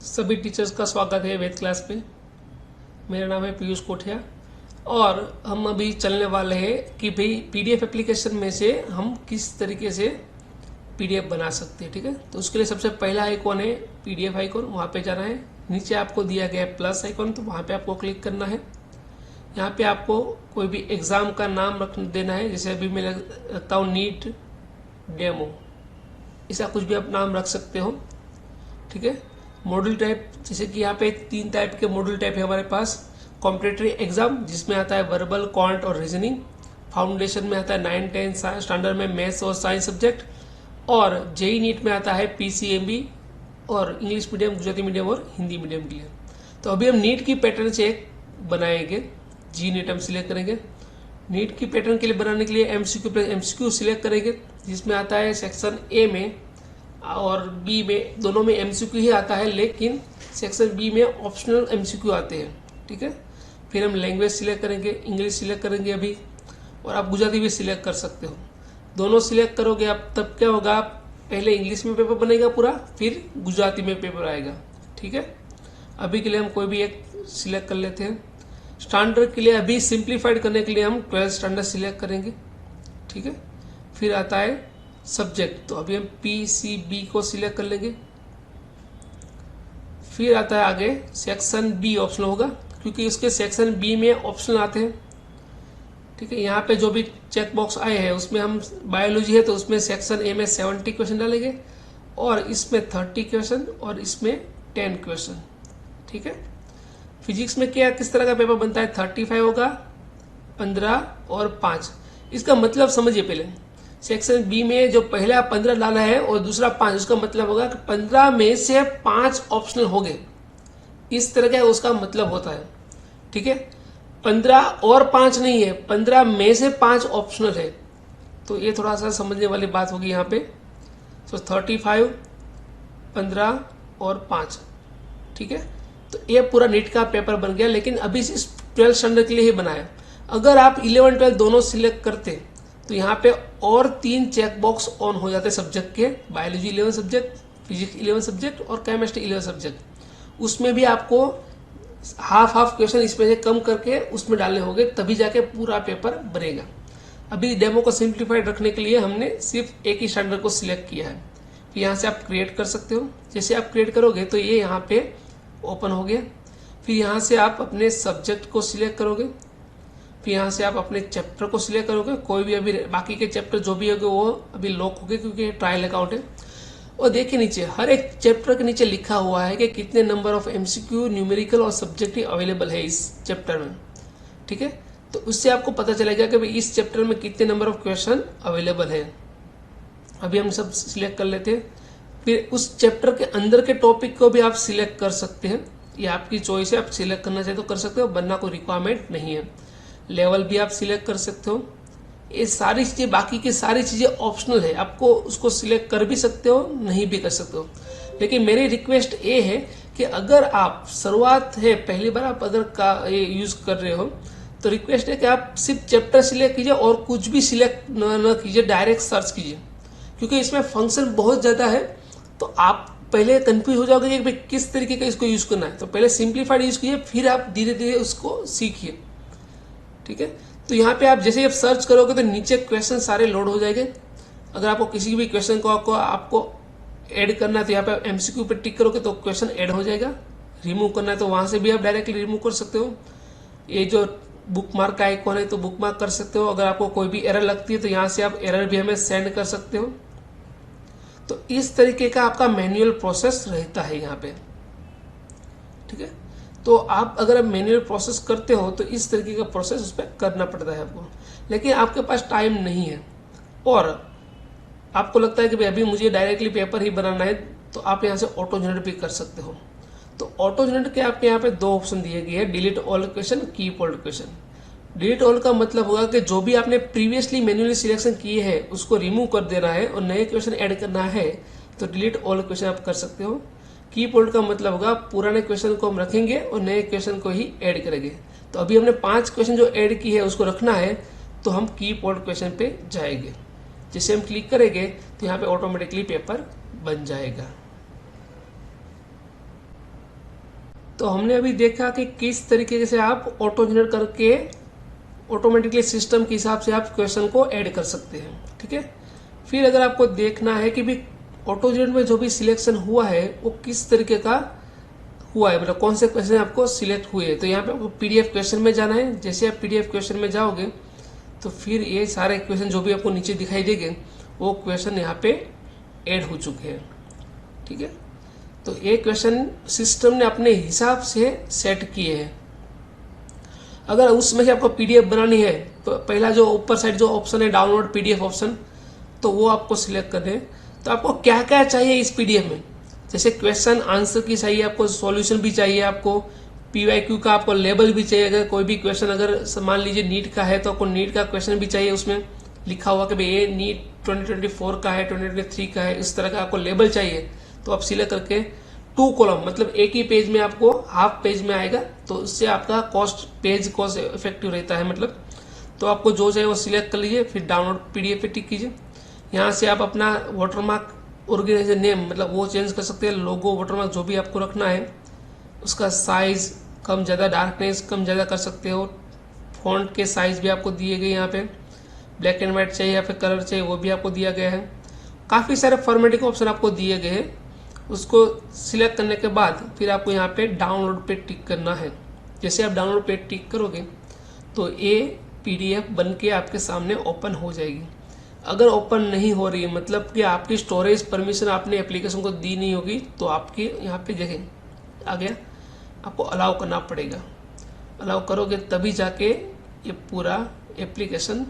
सभी टीचर्स का स्वागत है वेद क्लास पे। मेरा नाम है पीयूष कोठिया और हम अभी चलने वाले हैं कि भाई पीडीएफ एप्लीकेशन में से हम किस तरीके से पीडीएफ बना सकते हैं। ठीक है, तो उसके लिए सबसे पहला आइकॉन है पीडीएफ आइकॉन, वहाँ पे जाना है। नीचे आपको दिया गया है प्लस आइकॉन, तो वहाँ पे आपको क्लिक करना है। यहाँ पे आपको कोई भी एग्ज़ाम का नाम रख देना है, जैसे अभी मैं रखता हूँ नीट डेमो, ऐसा कुछ भी आप नाम रख सकते हो। ठीक है, मॉडल टाइप, जैसे कि यहाँ पे 3 टाइप के मॉडल टाइप है हमारे पास। कॉम्पिटिटिव एग्जाम जिसमें आता है वर्बल, क्वांट और रीजनिंग। फाउंडेशन में आता है 9, 10, स्टैंडर्ड में मैथ्स और साइंस सब्जेक्ट। और जेई नीट में आता है पीसीएमबी और इंग्लिश मीडियम, गुजराती मीडियम और हिंदी मीडियम के लिए। तो अभी हम नीट की पैटर्न से एक बनाएंगे। जी नीट हम सिलेक्ट करेंगे। नीट की पैटर्न के लिए बनाने के लिए एमसीक्यू प्लस एमसीक्यू सिलेक्ट करेंगे, जिसमें आता है सेक्शन ए में और बी में, दोनों में एमसीक्यू ही आता है, लेकिन सेक्शन बी में ऑप्शनल एमसीक्यू आते हैं। ठीक है, फिर हम लैंग्वेज सिलेक्ट करेंगे, इंग्लिश सिलेक्ट करेंगे अभी, और आप गुजराती भी सिलेक्ट कर सकते हो। दोनों सिलेक्ट करोगे आप, तब क्या होगा, पहले इंग्लिश में पेपर बनेगा पूरा, फिर गुजराती में पेपर आएगा। ठीक है, अभी के लिए हम कोई भी एक सिलेक्ट कर लेते हैं। स्टैंडर्ड के लिए अभी सिंप्लीफाइड करने के लिए हम 12th स्टैंडर्ड सिलेक्ट करेंगे। ठीक है, फिर आता है सब्जेक्ट, तो अभी हम पीसीबी को सिलेक्ट कर लेंगे। फिर आता है आगे सेक्शन बी ऑप्शन होगा, क्योंकि इसके सेक्शन बी में ऑप्शन आते हैं। ठीक है, यहाँ पे जो भी चेक बॉक्स आए हैं उसमें हम बायोलॉजी है तो उसमें सेक्शन ए में 70 क्वेश्चन डालेंगे और इसमें 30 क्वेश्चन और इसमें 10 क्वेश्चन। ठीक है, फिजिक्स में क्या किस तरह का पेपर बनता है, 35 होगा, 15 और 5। इसका मतलब समझिए पहले, सेक्शन बी में जो पहला 15 डाला है और दूसरा 5, उसका मतलब होगा कि 15 में से 5 ऑप्शनल हो गए, इस तरह का उसका मतलब होता है। ठीक है, 15 और 5 नहीं है, 15 में से 5 ऑप्शनल है, तो ये थोड़ा सा समझने वाली बात होगी यहाँ पे। तो 35, 15 और 5। ठीक है, तो ये पूरा नीट का पेपर बन गया, लेकिन अभी इस 12th स्टैंडर्ड के लिए ही बनाया। अगर आप 11, 12 दोनों सिलेक्ट करते तो यहाँ पे और 3 चेक बॉक्स ऑन हो जाते सब्जेक्ट के, बायोलॉजी 11 सब्जेक्ट, फिजिक्स 11 सब्जेक्ट और केमिस्ट्री 11 सब्जेक्ट। उसमें भी आपको हाफ क्वेश्चन इसमें से कम करके उसमें डालने होंगे, तभी जाके पूरा पेपर बनेगा। अभी डेमो को सिंप्लीफाइड रखने के लिए हमने सिर्फ एक ही स्टैंडर्ड को सिलेक्ट किया है। फिर यहाँ से आप क्रिएट कर सकते हो। जैसे आप क्रिएट करोगे तो ये यहाँ पे ओपन हो गया। फिर यहाँ से आप अपने सब्जेक्ट को सिलेक्ट करोगे, फिर यहाँ से आप अपने चैप्टर को सिलेक्ट करोगे। कोई भी अभी बाकी के चैप्टर जो भी होंगे वो अभी लॉक हो गए, क्योंकि ट्रायल अकाउंट है। और देखिए नीचे हर एक चैप्टर के नीचे लिखा हुआ है कि कितने नंबर ऑफ एमसीक्यू, न्यूमेरिकल और सब्जेक्टिव अवेलेबल है इस चैप्टर में। ठीक है, तो उससे आपको पता चलेगा कि इस चैप्टर में कितने नंबर ऑफ क्वेश्चन अवेलेबल है। अभी हम सब सिलेक्ट कर लेते हैं। फिर उस चैप्टर के अंदर के टॉपिक को भी आप सिलेक्ट कर सकते हैं, ये आपकी चॉइस है, आप सिलेक्ट करना चाहे तो कर सकते हो, वरना कोई रिक्वायरमेंट नहीं है। लेवल भी आप सिलेक्ट कर सकते हो। ये सारी चीज़ें, बाकी की सारी चीज़ें ऑप्शनल है, आपको उसको सिलेक्ट कर भी सकते हो, नहीं भी कर सकते हो। लेकिन मेरी रिक्वेस्ट ये है कि अगर आप शुरुआत है, पहली बार आप अगर का ये यूज़ कर रहे हो, तो रिक्वेस्ट है कि आप सिर्फ चैप्टर सिलेक्ट कीजिए और कुछ भी सिलेक्ट न कीजिए, डायरेक्ट सर्च कीजिए, क्योंकि इसमें फंक्शन बहुत ज़्यादा है। तो आप पहले कंफ्यूज हो जाओगे कि भाई किस तरीके का इसको यूज़ करना है। तो पहले सिंप्लीफाइड यूज़ कीजिए, फिर आप धीरे धीरे उसको सीखिए। ठीक है, तो यहाँ पे आप जैसे ही आप सर्च करोगे तो नीचे क्वेश्चन सारे लोड हो जाएंगे। अगर आपको किसी भी क्वेश्चन को आपको ऐड करना है तो यहाँ पे एमसीक्यू पे टिक करोगे तो क्वेश्चन ऐड हो जाएगा। रिमूव करना है तो वहाँ से भी आप डायरेक्टली रिमूव कर सकते हो। ये जो बुक मार्क का आइकॉन है तो बुक मार्क कर सकते हो। अगर आपको कोई भी एरर लगती है तो यहाँ से आप एरर भी हमें सेंड कर सकते हो। तो इस तरीके का आपका मैनुअल प्रोसेस रहता है यहाँ पे। ठीक है, तो आप अगर मैनुअल प्रोसेस करते हो तो इस तरीके का प्रोसेस उस पर करना पड़ता है आपको। लेकिन आपके पास टाइम नहीं है और आपको लगता है कि भाई अभी मुझे डायरेक्टली पेपर ही बनाना है, तो आप यहाँ से ऑटो जनरेट भी कर सकते हो। तो ऑटो जनरेट के आपके यहाँ पे 2 ऑप्शन दिए गए हैं, delete all question, keep all question. Delete all का मतलब होगा कि जो भी आपने प्रीवियसली मैन्युअली सिलेक्शन किए हैं उसको रिमूव कर देना है और नए क्वेश्चन ऐड करना है, तो डिलीट ऑल क्वेश्चन आप कर सकते हो। कीप होल्ड का मतलब होगा पुराने क्वेश्चन को हम रखेंगे और नए क्वेश्चन को ही ऐड करेंगे। तो अभी हमने 5 क्वेश्चन जो ऐड की है उसको रखना है, तो हम कीप होल्ड क्वेश्चन पे जाएंगे। जैसे हम क्लिक करेंगे तो यहाँ पे ऑटोमेटिकली पेपर बन जाएगा। तो हमने अभी देखा कि किस तरीके से आप ऑटो जनरेट करके ऑटोमेटिकली सिस्टम के हिसाब से आप क्वेश्चन को ऐड कर सकते हैं। ठीक है, फिर अगर आपको देखना है कि भी ऑटो जनरेट में जो भी सिलेक्शन हुआ है वो किस तरीके का हुआ है, मतलब कौन से क्वेश्चन आपको सिलेक्ट हुए, तो यहाँ पे आपको पीडीएफ क्वेश्चन में जाना है। जैसे आप पीडीएफ क्वेश्चन में जाओगे तो फिर ये सारे क्वेश्चन जो भी आपको नीचे दिखाई देंगे वो क्वेश्चन यहाँ पे ऐड हो चुके हैं। ठीक है, तो ये क्वेश्चन सिस्टम ने अपने हिसाब से सेट किए हैं। अगर उसमें से आपको पीडीएफ बनानी है तो पहला जो ऊपर साइड जो ऑप्शन है डाउनलोड पीडीएफ ऑप्शन, तो वो आपको सिलेक्ट करना है। तो आपको क्या क्या चाहिए इस पीडीएफ में, जैसे क्वेश्चन आंसर की चाहिए, आपको सॉल्यूशन भी चाहिए, आपको पीवाईक्यू का आपको लेबल भी चाहिए। अगर कोई भी क्वेश्चन अगर मान लीजिए नीट का है तो आपको नीट का क्वेश्चन भी चाहिए, उसमें लिखा हुआ कि भाई ये नीट 2024 का है, 2023 का है, इस तरह का आपको लेबल चाहिए। तो आप सिलेक्ट करके 2 कॉलम, मतलब एक ही पेज में आपको हाफ पेज में आएगा, तो उससे आपका पेज कॉस्ट इफेक्टिव रहता है। मतलब तो आपको जो चाहिए वो सिलेक्ट कर लीजिए, फिर डाउनलोड पीडीएफ पे टिक कीजिए। यहाँ से आप अपना वाटरमार्क ऑर्गेनाइजर नेम मतलब वो चेंज कर सकते हैं, लोगो वाटरमार्क जो भी आपको रखना है, उसका साइज कम ज़्यादा, डार्कनेस कम ज़्यादा कर सकते हो। फॉन्ट के साइज भी आपको दिए गए, यहाँ पे ब्लैक एंड व्हाइट चाहिए या फिर कलर चाहिए वो भी आपको दिया गया है। काफ़ी सारे फॉर्मेटिंग ऑप्शन आपको दिए गए हैं। उसको सिलेक्ट करने के बाद फिर आपको यहाँ पे डाउनलोड पे टिक करना है। जैसे आप डाउनलोड पे टिक करोगे तो ये पीडीएफ बन के आपके सामने ओपन हो जाएगी। अगर ओपन नहीं हो रही है मतलब कि आपकी स्टोरेज परमिशन आपने एप्लीकेशन को दी नहीं होगी, तो आपके यहाँ पे देखें आ गया, आपको अलाउ करना पड़ेगा। अलाउ करोगे तभी जाके ये पूरा एप्लीकेशन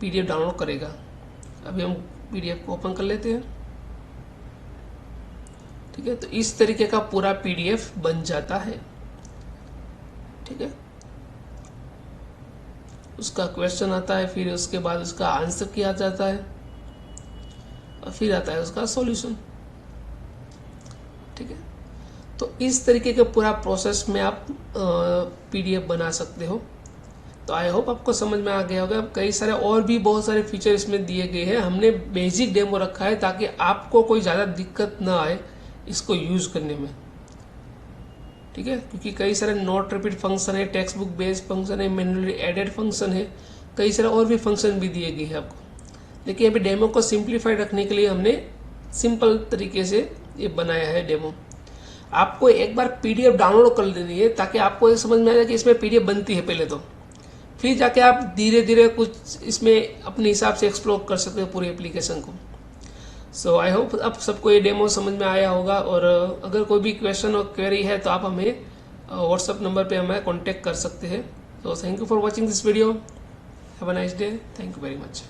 पीडीएफ डाउनलोड करेगा। अभी हम पीडीएफ को ओपन कर लेते हैं। ठीक है, तो इस तरीके का पूरा पीडीएफ बन जाता है। ठीक है, उसका क्वेश्चन आता है, फिर उसके बाद उसका आंसर किया जाता है और फिर आता है उसका सॉल्यूशन। ठीक है, तो इस तरीके के पूरा प्रोसेस में आप पीडीएफ बना सकते हो। तो आई होप आपको समझ में आ गया होगा। कई सारे और भी बहुत सारे फीचर इसमें दिए गए हैं। हमने बेसिक डेमो रखा है ताकि आपको कोई ज़्यादा दिक्कत ना आए इसको यूज करने में। ठीक है, क्योंकि कई सारे नोट रिपीट फंक्शन है, टेक्स्ट बुक बेस्ड फंक्शन है, मैन्युअली एडेड फंक्शन है, कई सारे और भी फंक्शन भी दिए गए हैं आपको। लेकिन अभी डेमो को सिंप्लीफाइड रखने के लिए हमने सिंपल तरीके से ये बनाया है डेमो। आपको एक बार पीडीएफ डाउनलोड कर लेनी है ताकि आपको ये समझ में आ जाए कि इसमें पीडीएफ बनती है पहले तो, फिर जाके आप धीरे धीरे कुछ इसमें अपने हिसाब से एक्सप्लोर कर सकते हो पूरी एप्लीकेशन को। सो आई होप अब सबको ये डेमो समझ में आया होगा। और अगर कोई भी क्वेश्चन और क्वेरी है तो आप हमें व्हाट्सएप नंबर पे हमें कांटेक्ट कर सकते हैं। So thank you for watching this video. Have a nice day. Thank you very much.